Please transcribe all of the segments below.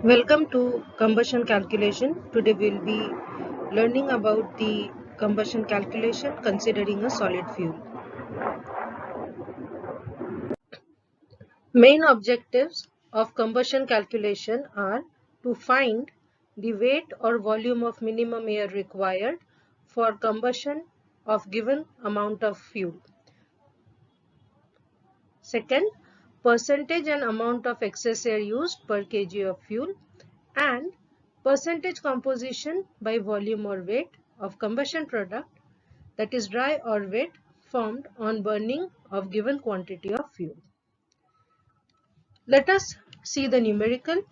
Welcome to combustion calculation. Today we'll be learning about the combustion calculation considering a solid fuel. Main objectives of combustion calculation are to find the weight or volume of minimum air required for combustion of given amount of fuel. Second, percentage and amount of excess air used per kg of fuel, and percentage composition by volume or weight of combustion product, that is dry or wet, formed on burning of given quantity of fuel. Let us see the numerical.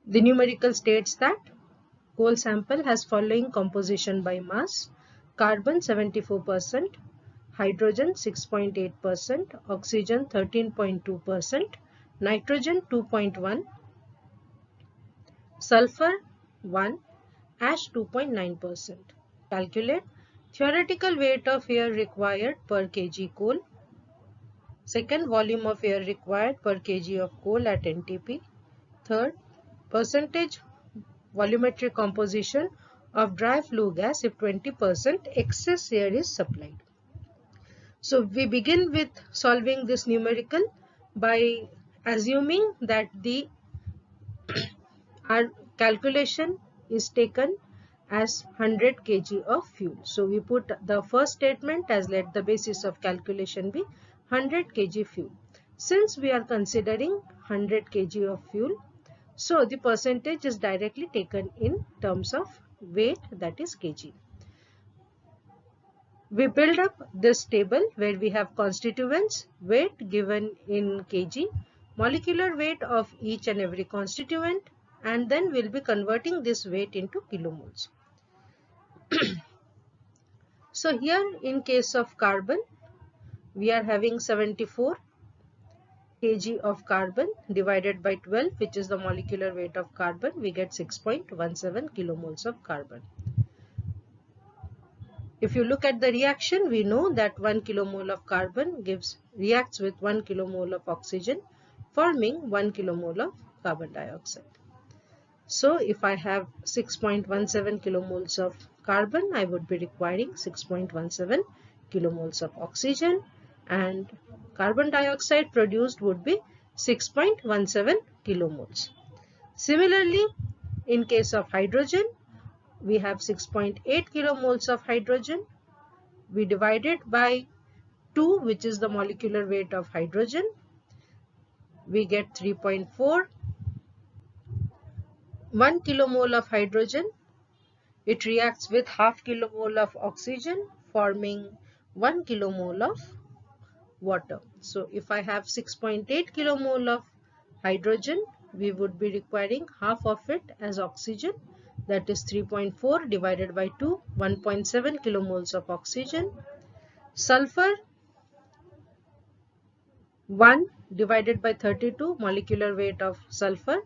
The numerical states that coal sample has following composition by mass: carbon 74%, hydrogen 6.8%, oxygen 13.2%, nitrogen 2.1%, sulfur 1%, ash 2.9%. Calculate theoretical weight of air required per kg coal. Second, volume of air required per kg of coal at NTP. Third, percentage volumetric composition of dry flue gas if 20% excess air is supplied. So we begin with solving this numerical by assuming that our calculation is taken as 100 kg of fuel. So we put the first statement as let the basis of calculation be 100 kg fuel. Since we are considering 100 kg of fuel, so the percentage is directly taken in terms of weight, that is kg. We build up this table where we have constituents, weight given in kg, molecular weight of each and every constituent, and then we'll be converting this weight into kilomoles. So here in case of carbon, we are having 74 kg of carbon divided by 12, which is the molecular weight of carbon. We get 6.17 kilomoles of carbon. If you look at the reaction, we know that 1 kilomole of carbon reacts with 1 kilomole of oxygen, forming 1 kilomole of carbon dioxide. So if I have 6.17 kilomoles of carbon, I would be requiring 6.17 kilomoles of oxygen, and carbon dioxide produced would be 6.17 kilomoles. Similarly, in case of hydrogen, we have 6.8 kilomoles of hydrogen. We divide it by 2, which is the molecular weight of hydrogen. We get 3.4. 1 kilomole of hydrogen, it reacts with half kilomole of oxygen, forming 1 kilomole of water. So if I have 6.8 kilomole of hydrogen, we would be requiring half of it as oxygen, that is 3.4 divided by 2, 1.7 kilomoles of oxygen. Sulfur 1 divided by 32, molecular weight of sulfur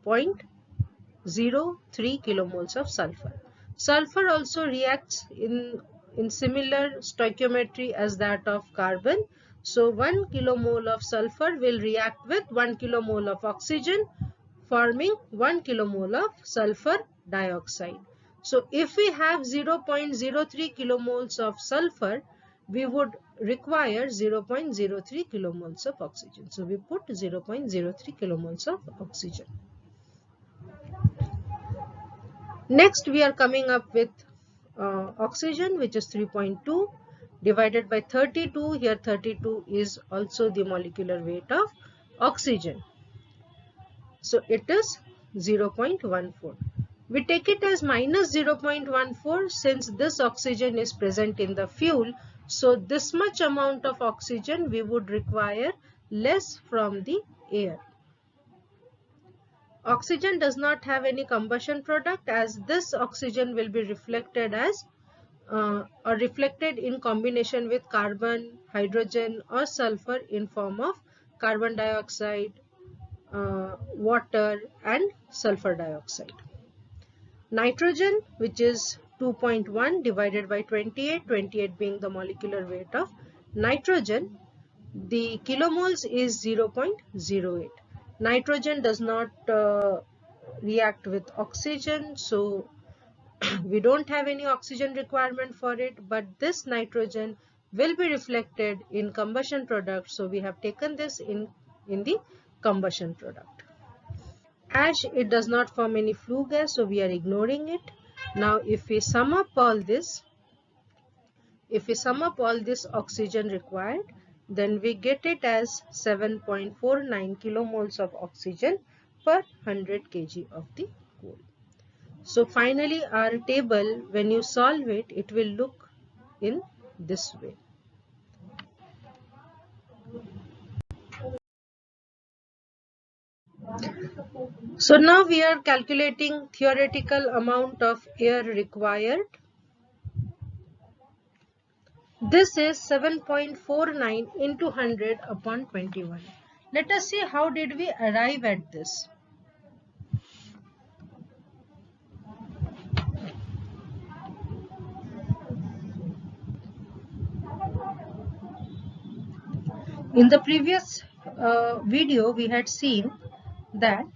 0.03 kilomoles of sulfur. Sulfur also reacts in similar stoichiometry as that of carbon. So 1 kilomole of sulfur will react with 1 kilomole of oxygen, forming 1 kilomole of sulfur dioxide. So if we have 0.03 kilomoles of sulfur, we would require 0.03 kilomoles of oxygen. So we put 0.03 kilomoles of oxygen. Next, we are coming up with oxygen, which is 3.2 divided by 32. Here 32 is also the molecular weight of oxygen. So it is 0.14. We take it as minus 0.14 since this oxygen is present in the fuel. So this much amount of oxygen we would require less from the air. Oxygen does not have any combustion product, as this oxygen will be reflected as or reflected in combination with carbon, hydrogen or sulfur in form of carbon dioxide, water and sulfur dioxide. Nitrogen, which is 2.1 divided by 28, 28 being the molecular weight of nitrogen, the kilomoles is 0.08. Nitrogen does not react with oxygen, so we don't have any oxygen requirement for it, but this nitrogen will be reflected in combustion product, so we have taken this in the combustion product. Ash, it does not form any flue gas, so we are ignoring it. Now if we sum up all this oxygen required, then we get it as 7.49 kilomoles of oxygen per 100 kg of the coal. So finally our table, when you solve it, it will look in this way. So now we are calculating theoretical amount of air required. This is 7.49 into 100 upon 21. Let us see how did we arrive at this. In the previous video, we had seen that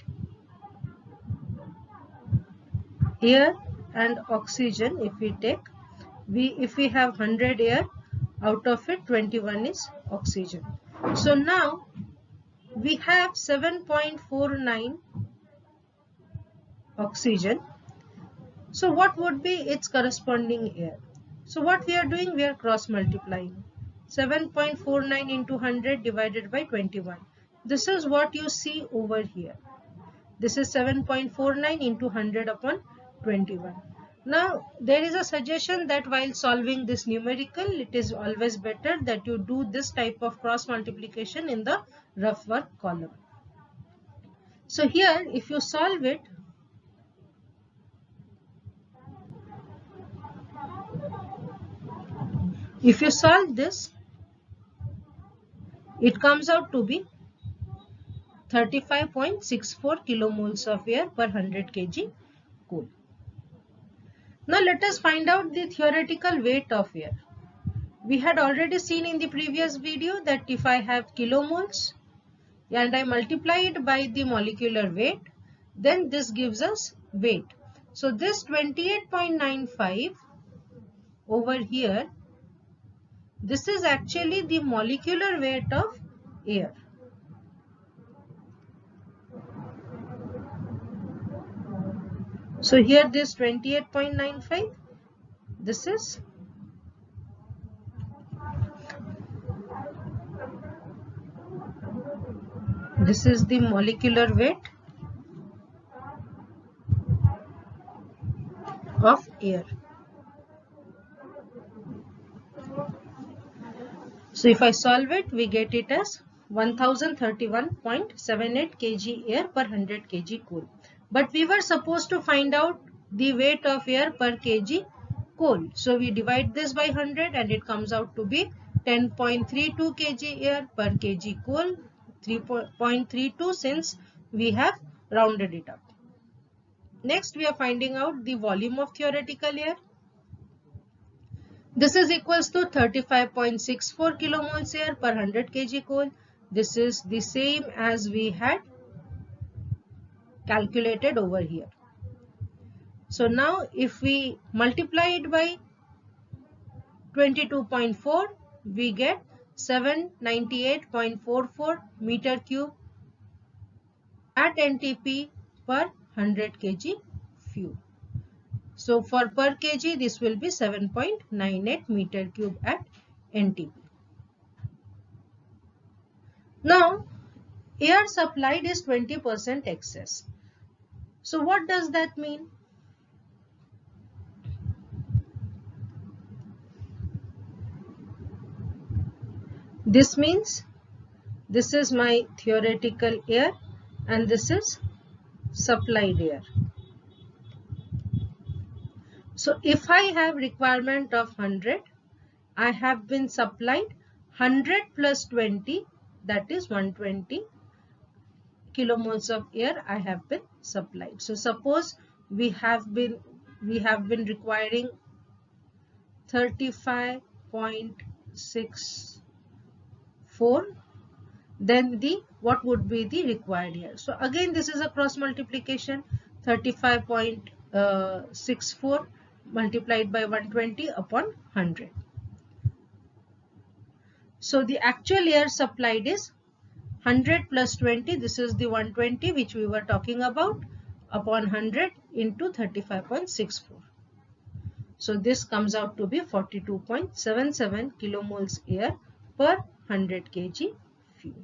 air and oxygen, if we take, if we have 100 air, out of it 21 is oxygen. So now we have 7.49 oxygen. So what would be its corresponding air? So what we are doing, we are cross multiplying. 7.49 into 100 divided by 21. This is what you see over here. This is 7.49 into 100 upon 21. Now there is a suggestion that while solving this numerical, it is always better that you do this type of cross multiplication in the rough work column. So here if you solve it, if you solve this, it comes out to be 35.64 kilomoles of air per 100 kg coal. Now let us find out the theoretical weight of air. We had already seen in the previous video that if I have kilomoles and I multiply it by the molecular weight, then this gives us weight. So this 28.95 over here, this is actually the molecular weight of air. So here this 28.95, this is the molecular weight of air. So if I solve it, we get it as 1031.78 kg air per 100 kg coal. But we were supposed to find out the weight of air per kg coal. So we divide this by 100 and it comes out to be 10.32 kg air per kg coal, 3.32 since we have rounded it up. Next we are finding out the volume of theoretical air. This is equals to 35.64 kilomoles air per 100 kg coal. This is the same as we had calculated over here. So now if we multiply it by 22.4, we get 798.44 meter cube at NTP per 100 kg fuel. So for per kg, this will be 7.98 meter cube at NTP. Now, air supplied is 20% excess. So what does that mean? This means this is my theoretical air and this is supplied air. So if I have requirement of 100, I have been supplied 100 plus 20, that is 120 kilomoles of air I have been supplied. So suppose we have been requiring 35.64 then what would be the required here. So again this is a cross multiplication, 35.64 multiplied by 120 upon 100. So the actual air supplied is 100 plus 20, this is the 120 which we were talking about, upon 100 into 35.64. So this comes out to be 42.77 kilomoles air per 100 kg fuel.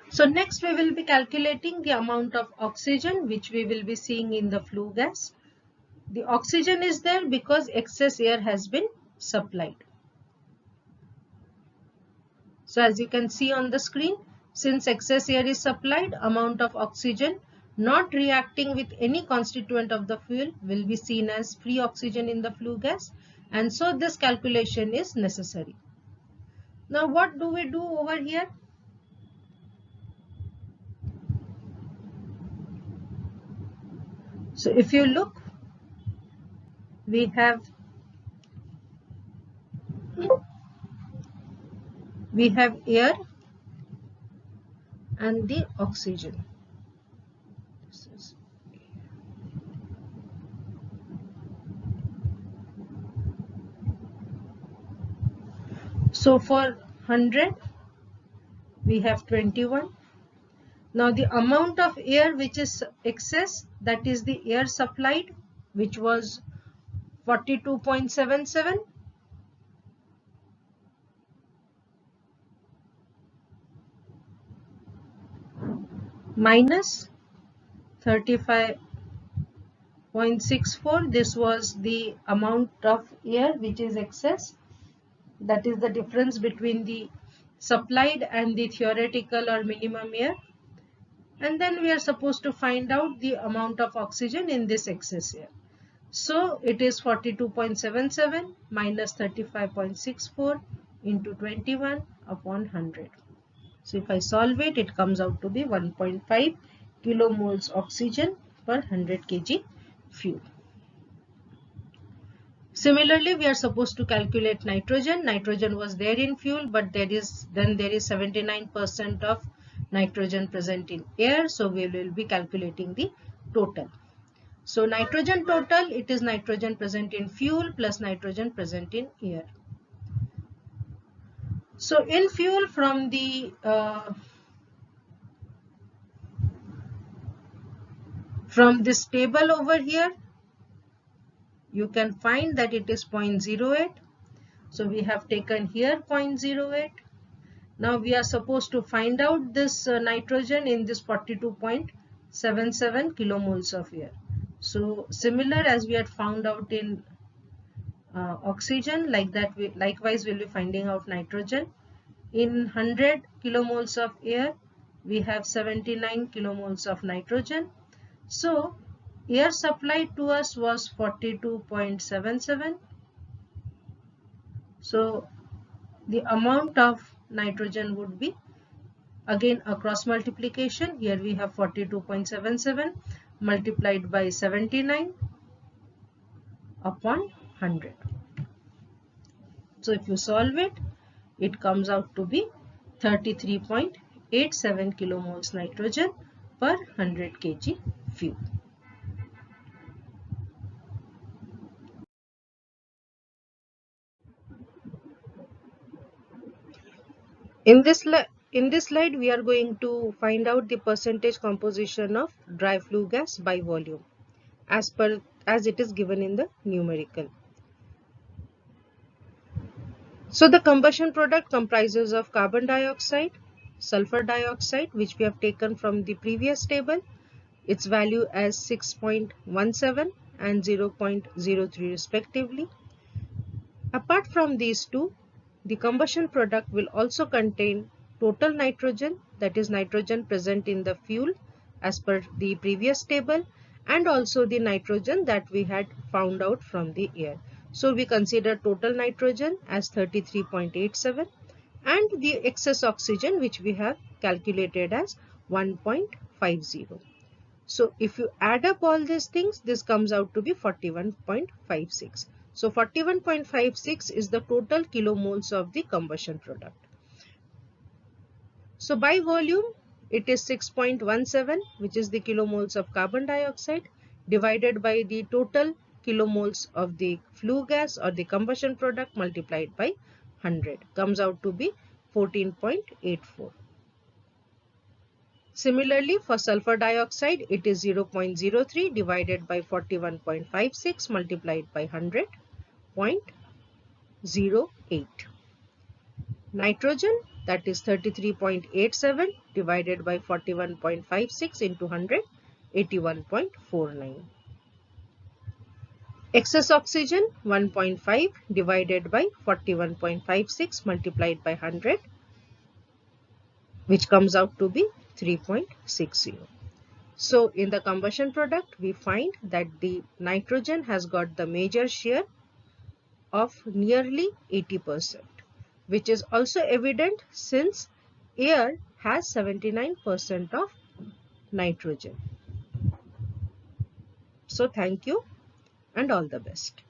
So next we will be calculating the amount of oxygen which we will be seeing in the flue gas. The oxygen is there because excess air has been supplied. So as you can see on the screen, since excess air is supplied, amount of oxygen not reacting with any constituent of the fuel will be seen as free oxygen in the flue gas, and so this calculation is necessary. Now what do we do over here? So if you look, we have air and the oxygen. So for 100 we have 21. Now the amount of air which is excess, that is the air supplied, which was 42.77 minus 35.64. This was the amount of air which is excess, that is the difference between the supplied and the theoretical or minimum air. And then we are supposed to find out the amount of oxygen in this excess air. So it is 42.77 minus 35.64 into 21 upon 100. So if I solve it, it comes out to be 1.5 kilomoles oxygen per 100 kg fuel. Similarly, we are supposed to calculate nitrogen. Nitrogen was there in fuel, but there is 79% of nitrogen present in air. So we will be calculating the total. So nitrogen total, it is nitrogen present in fuel plus nitrogen present in air. So in fuel, from the from this table over here, you can find that it is 0.08. So we have taken here 0.08. Now we are supposed to find out this nitrogen in this 42.77 kilomoles of air. So similar as we had found out in oxygen, like that likewise we'll be finding out nitrogen. In 100 kilomoles of air, we have 79 kilomoles of nitrogen. So air supplied to us was 42.77. So the amount of nitrogen would be, again a cross multiplication. Here we have 42.77 multiplied by 79 upon 100. So if you solve it, it comes out to be 33.87 kilomoles nitrogen per 100 kg fuel. In this slide, we are going to find out the percentage composition of dry flue gas by volume as it is given in the numerical. So the combustion product comprises of carbon dioxide, sulfur dioxide, which we have taken from the previous table, its value as 6.17 and 0.03 respectively. Apart from these two, the combustion product will also contain total nitrogen, that is nitrogen present in the fuel as per the previous table, and also the nitrogen that we had found out from the air. So we consider total nitrogen as 33.87 and the excess oxygen which we have calculated as 1.50. So if you add up all these things, this comes out to be 41.56. So 41.56 is the total kilomoles of the combustion product. So by volume, it is 6.17, which is the kilomoles of carbon dioxide, divided by the total kilomoles of the flue gas or the combustion product multiplied by 100, comes out to be 14.84. Similarly, for sulfur dioxide, it is 0.03 divided by 41.56 multiplied by 100.08. Nitrogen, that is 33.87 divided by 41.56 into 100, 81.49. Excess oxygen, 1.5 divided by 41.56 multiplied by 100, which comes out to be 3.60. So in the combustion product, we find that the nitrogen has got the major share of nearly 80%, which is also evident since air has 79% of nitrogen. So thank you and all the best.